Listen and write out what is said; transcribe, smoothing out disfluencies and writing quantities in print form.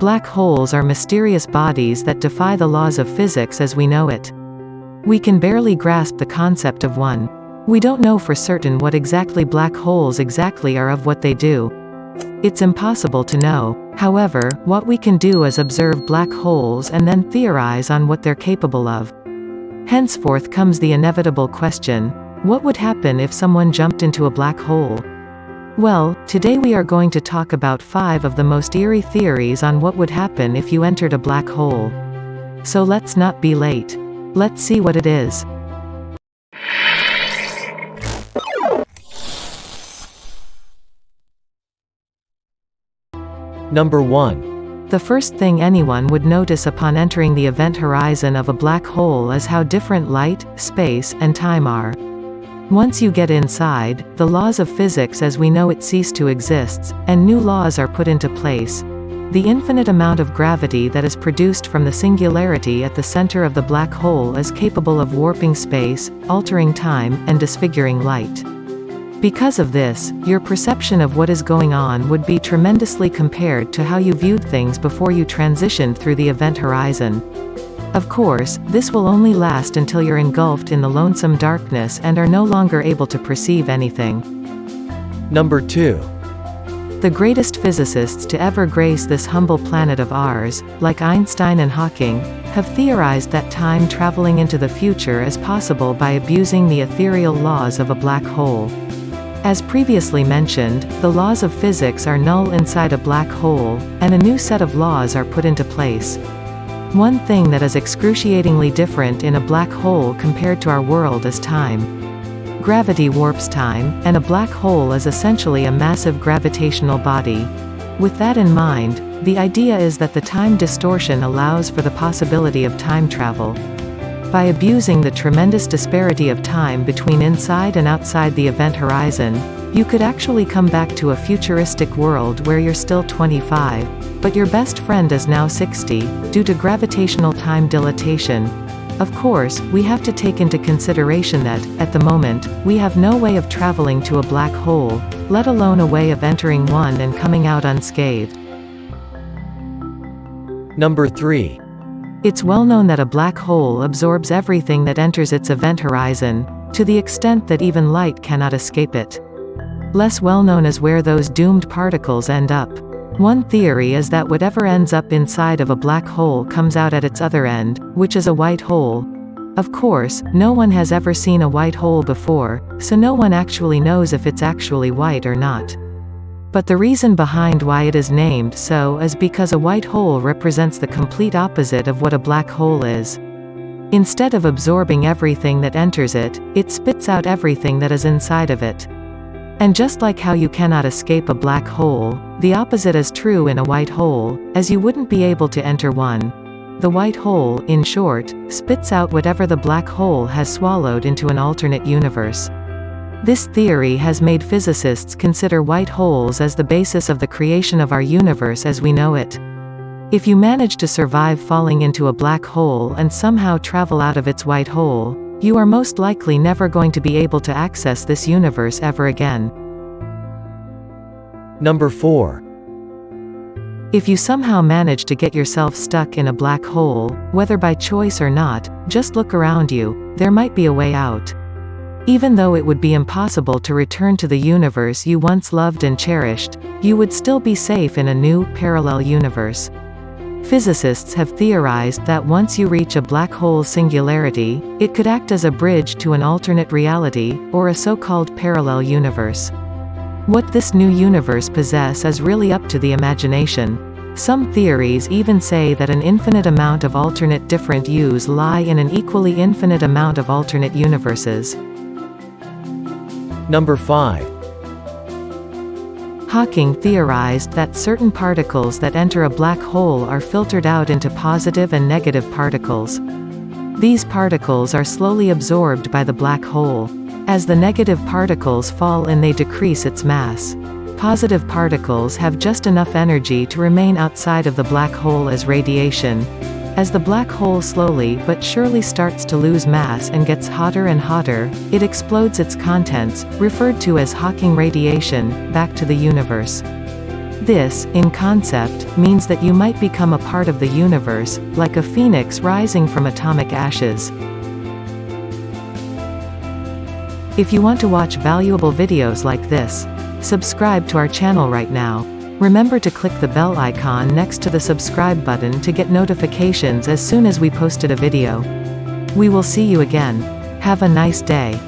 Black holes are mysterious bodies that defy the laws of physics as we know it. We can barely grasp the concept of one. We don't know for certain what exactly black holes exactly are of what they do. It's impossible to know. However, what we can do is observe black holes and then theorize on what they're capable of. Henceforth comes the inevitable question: what would happen if someone jumped into a black hole? Well, today we are going to talk about 5 of the most eerie theories on what would happen if you entered a black hole. So let's not be late. Let's see what it is. Number 1. The first thing anyone would notice upon entering the event horizon of a black hole is how different light, space, and time are. Once you get inside, the laws of physics as we know it cease to exist, and new laws are put into place. The infinite amount of gravity that is produced from the singularity at the center of the black hole is capable of warping space, altering time, and disfiguring light. Because of this, your perception of what is going on would be tremendously compared to how you viewed things before you transitioned through the event horizon. Of course, this will only last until you're engulfed in the lonesome darkness and are no longer able to perceive anything. Number 2. The greatest physicists to ever grace this humble planet of ours, like Einstein and Hawking, have theorized that time traveling into the future is possible by abusing the ethereal laws of a black hole. As previously mentioned, the laws of physics are null inside a black hole, and a new set of laws are put into place. One thing that is excruciatingly different in a black hole compared to our world is time. Gravity warps time, and a black hole is essentially a massive gravitational body. With that in mind, the idea is that the time distortion allows for the possibility of time travel. By abusing the tremendous disparity of time between inside and outside the event horizon, you could actually come back to a futuristic world where you're still 25, but your best friend is now 60, due to gravitational time dilatation. Of course, we have to take into consideration that, at the moment, we have no way of traveling to a black hole, let alone a way of entering one and coming out unscathed. Number 3. It's well known that a black hole absorbs everything that enters its event horizon, to the extent that even light cannot escape it. Less well known is where those doomed particles end up. One theory is that whatever ends up inside of a black hole comes out at its other end, which is a white hole. Of course, no one has ever seen a white hole before, so no one actually knows if it's actually white or not. But the reason behind why it is named so is because a white hole represents the complete opposite of what a black hole is. Instead of absorbing everything that enters it, it spits out everything that is inside of it. And just like how you cannot escape a black hole, the opposite is true in a white hole, as you wouldn't be able to enter one. The white hole, in short, spits out whatever the black hole has swallowed into an alternate universe. This theory has made physicists consider white holes as the basis of the creation of our universe as we know it. If you manage to survive falling into a black hole and somehow travel out of its white hole, you are most likely never going to be able to access this universe ever again. Number 4. If you somehow manage to get yourself stuck in a black hole, whether by choice or not, just look around you, there might be a way out. Even though it would be impossible to return to the universe you once loved and cherished, you would still be safe in a new, parallel universe. Physicists have theorized that once you reach a black hole singularity, it could act as a bridge to an alternate reality, or a so-called parallel universe. What this new universe possesses is really up to the imagination. Some theories even say that an infinite amount of alternate different yous lie in an equally infinite amount of alternate universes. Number 5. Hawking theorized that certain particles that enter a black hole are filtered out into positive and negative particles. These particles are slowly absorbed by the black hole. As the negative particles fall in, they decrease its mass. Positive particles have just enough energy to remain outside of the black hole as radiation. As the black hole slowly but surely starts to lose mass and gets hotter and hotter, it explodes its contents, referred to as Hawking radiation, back to the universe. This, in concept, means that you might become a part of the universe, like a phoenix rising from atomic ashes. If you want to watch valuable videos like this, subscribe to our channel right now. Remember to click the bell icon next to the subscribe button to get notifications as soon as we posted a video. We will see you again. Have a nice day.